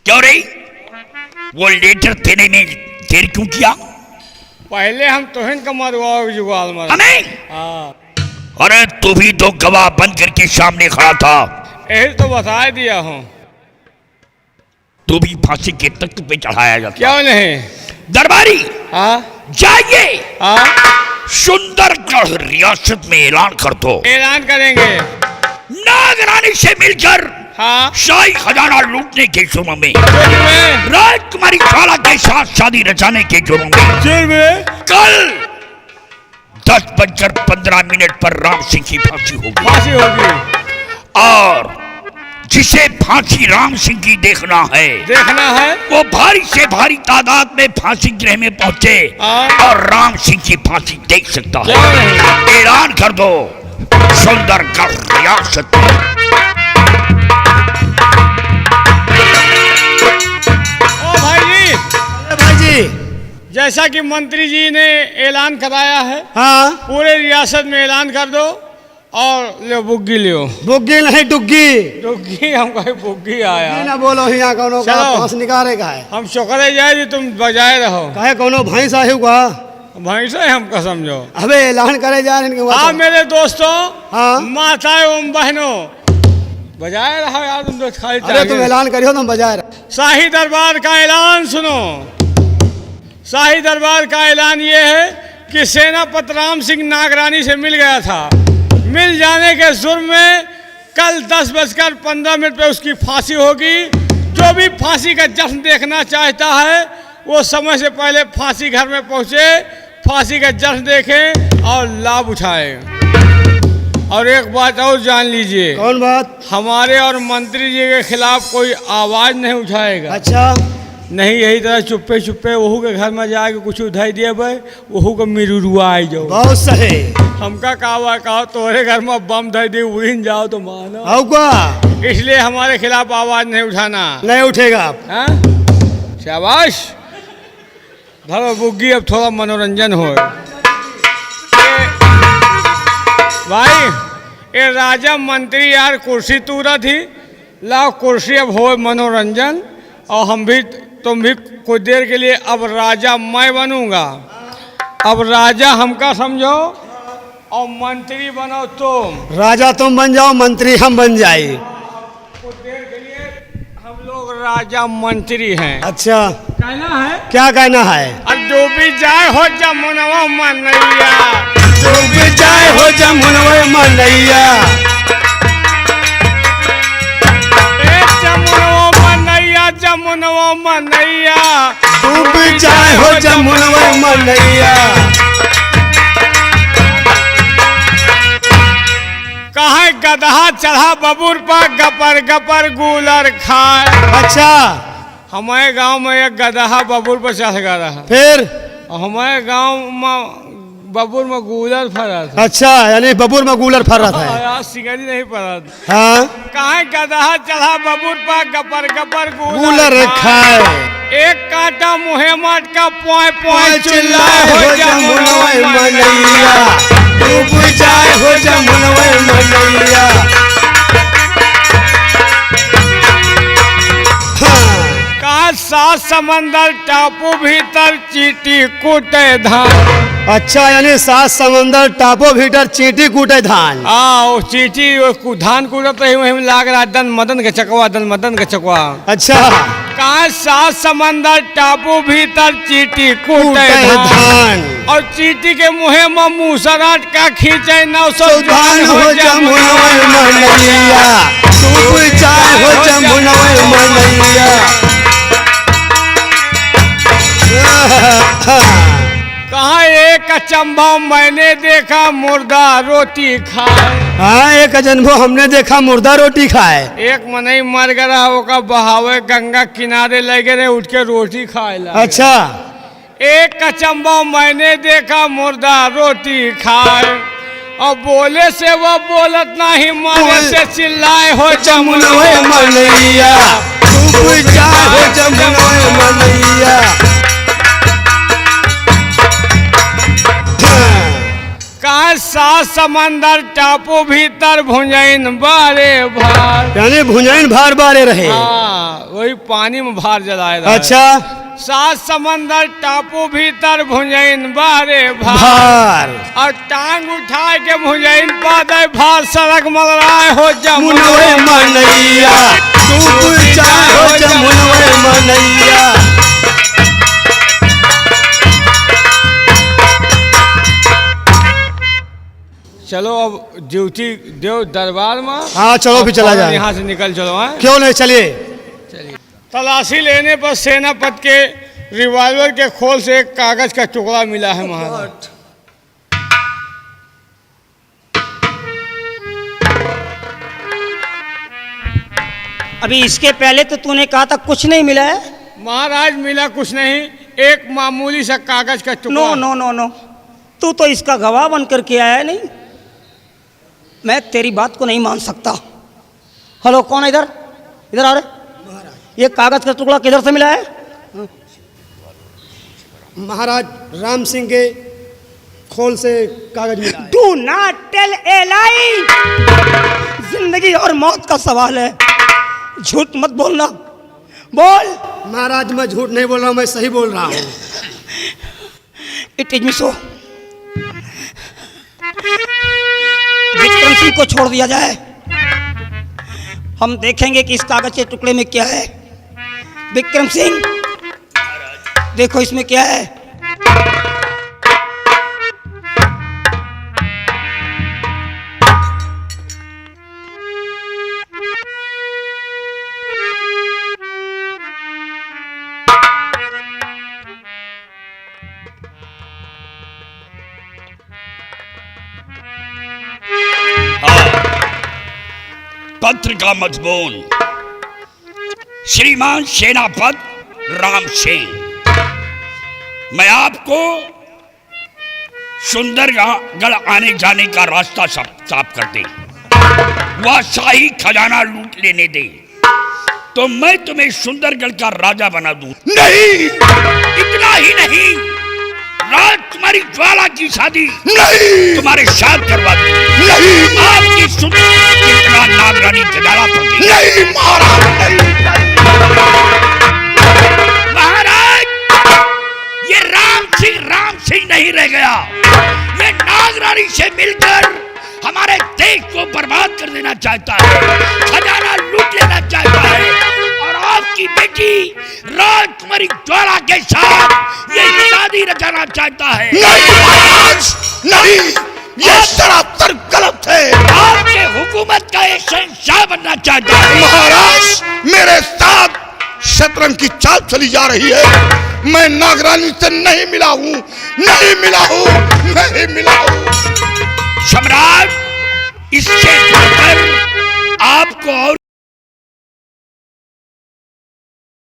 क्यों रे? वो लेटर देने में देर क्यों किया? पहले हम तोहन का मरवाओ जुगाल मर हमें? अरे तू भी तो गवाह बन करके सामने खड़ा था। यही तो बता दिया हूँ। तू भी फांसी के तख्त पे चढ़ाया जाता। क्यों नहीं? दरबारी जाइए सुंदरगढ़ रियासत में ऐलान कर दो। ऐलान करेंगे। नागरानी से मिलकर शाही खजाना लूटने के जुर्म में, राजकुमारी खाला के साथ शादी रचाने के जुर्म में कल 10:15 पर राम सिंह की फांसी होगी। और जिसे फांसी राम सिंह की देखना है वो भारी से भारी तादाद में फांसी गृह में पहुंचे और राम सिंह की फांसी देख सकता है। ऐलान कर दो सुंदरगढ़ रियासत में। ओ भाई जी, जैसा कि मंत्री जी ने ऐलान कराया है, पूरे रियासत में ऐलान कर दो। और ले बुग्गी लियो। बुग्गी नहीं डुग्गी। डुग्गी हम कहे बुग्गी आया ना बोलो यहाँ कोनो का पास निकालेगा है। हम शुक्र जाए जी तुम बजाए रहो। कहे कोनो भैंस आहे हुआ भैंस है हमका समझो। अबे ऐलान करे जा रहे मेरे दोस्तों, माताएं एवं बहनों, बजाए रहो यार तुम तो खाली। अरे तुम ऐलान करियो तुम बजाए रहो। शाही दरबार का ऐलान सुनो। शाही दरबार का ऐलान ये है कि सेनापति राम सिंह नागरानी से मिल गया था। मिल जाने के जुर्म में कल 10:15 पे उसकी फांसी होगी। जो भी फांसी का जश्न देखना चाहता है वो समय से पहले फांसी घर में पहुंचे, फांसी का जश्न देखें और लाभ उठाए। और एक बात और जान लीजिए। कौन बात? हमारे और मंत्री जी के खिलाफ कोई आवाज नहीं उठाएगा। अच्छा नहीं, यही तरह चुप्पे चुप्पे वहू के घर में जाके कुछ उठाई दिए भाई, वहू को मिरुरुआ आई जाओ। बहुत सही। हमका कहा तोरे घर में बम धर दी उड़ीन जाओ तो मानो। होगा। इसलिए हमारे खिलाफ आवाज नहीं उठाना। नहीं उठेगा आप। शाबाश। धरो बुग्गी, अब थोड़ा मनोरंजन हो। भाई ये राजा मंत्री यार कुर्सी तूरा थी, लाओ कुर्सी अब हो मनोरंजन। और हम भी तुम भी कुछ देर के लिए अब राजा मैं बनूंगा। अब राजा हमका समझो और मंत्री बनो तुम। राजा तुम बन जाओ, मंत्री हम बन जाए। कुछ देर के लिए हम लोग राजा मंत्री हैं। अच्छा कहना है? क्या कहना है? डूबी जाए हो जमुनवा मनैया, डूबी जाए हो जमुनवा मनैया, जमुनवा मनैया, डूबी जाए हो जमुनवा मनैया। कहा गदहा चढ़ा बबूर पर गपर गपर गुलर खाए। अच्छा हमारे गांव में एक गदहा बबूर पर चढ़ गया रहा। फिर हमारे गांव में बबूर में गूलर फरा था। अच्छा, यानी बबूर में गूलर फरा था। यार सिंगरी नहीं फरा था। हाँ, कहा गदहा चढ़ा बबूर पर गपर गपर गूलर खाए। एक कांटा मुहे माट का पोए पोए चिल्लाए हो जमुनवा मनैया, डूब जाए हो जमुनवा मनैया। कहा 7 समंदर टापू भीतर चींटी कूटे धान। अच्छा, यानी 7 समंदर टापो भीतर चींटी कूटे धान। वो चींटी धान कूटते ही वहीं लाग रहा दन मदन के चकवा, दन मदन के चकवा। अच्छा, कहा 7 समंदर टापू भीतर चींटी कूटे धान। और चींटी के मुहे में मूसराट का खींचे 900 धान हो जमुनवा मनैया, डूब जाए हो जमुनवा मनैया। कहा एक अचंभा मैंने देखा मुर्दा रोटी खाए। हाँ, एक अजन्भो हमने देखा मुर्दा रोटी खाए। एक मनई मर गया ओका बहावे गंगा किनारे लगे रहे, उठ के रोटी खाए ला। अच्छा, एक अचंभा मैंने देखा मुर्दा रोटी खाए। और बोले से वो बोलत नहीं, मारे से चिल्लाए हो जमुनवा मनैया, डूब जाए हो जमुनवा मनैया। कहा 7 समंदर टापू भीतर भुंजैन बारे भार। यानी भुंजैन भार बारे रहे। वही वही पानी में भार जलाए रहा है। अच्छा। 7 समंदर टापू भीतर भुंजैन बारे भार भार और टांग उठा के भुंजैन पादे भार सड़क मलराए हो जमुनवे मनैया डूब जाए हो जमुनवे मनैया। चलो अब ड्यूटी देव दरबार में। हाँ चलो भी चला जाए, यहाँ से निकल चलो। है क्यों नहीं, चलिए। तलाशी लेने पर सेनापति के रिवॉल्वर के खोल से एक कागज का टुकड़ा मिला है महाराज। अभी इसके पहले तो तूने कहा था कुछ नहीं मिला है। महाराज मिला कुछ नहीं, एक मामूली सा कागज का टुकड़ा। नो नो नो नो, तू तो इसका गवाह बन करके आया है। नहीं, मैं तेरी बात को नहीं मान सकता। हेलो, कौन है इधर? इधर आ रहे। ये कागज का टुकड़ा किधर से मिला है? महाराज राम सिंह के खोल से कागज मिला है। डू नॉट टेल ए लाई। जिंदगी और मौत का सवाल है, झूठ मत बोलना। बोल। महाराज मैं झूठ नहीं बोल रहा हूँ, मैं सही बोल रहा हूँ। इट इज मी सो। विक्रम सिंह को छोड़ दिया जाए, हम देखेंगे कि इस कागज के टुकड़े में क्या है। विक्रम सिंह देखो इसमें क्या है। पत्र का मजमून श्रीमान सेनापति राम सिंह, मैं आपको सुंदरगढ़ आने जाने का रास्ता साफ कर दे, वह शाही खजाना लूट लेने दे तो मैं तुम्हें सुंदरगढ़ का राजा बना दूं। नहीं, इतना ही नहीं, राजकुमारी ज्वाला की शादी नहीं तुम्हारे साथ करवा दूं। नहीं, आपकी सुंदर कितना नागरानी जलाला पड़ती। नहीं महाराज, महाराज ये राम सिंह नहीं रह गया, ये नागरानी से मिलकर हमारे देश को बर्बाद कर देना चाहता है, खजाना लूट लेना चाहता है और आपकी बेटी राजकुमारी ज्वाला के साथ ये शादी रचाना चाहता है। नहीं महाराज, नहीं, ये सरासर गलत है। आपके हुकूमत का एक शहंशाह बनना चाहता है। महाराज मेरे साथ शतरंज की चाल चली जा रही है। मैं नागरानी से नहीं मिला हूँ, नहीं मिला हूँ, नहीं मिला हूँ।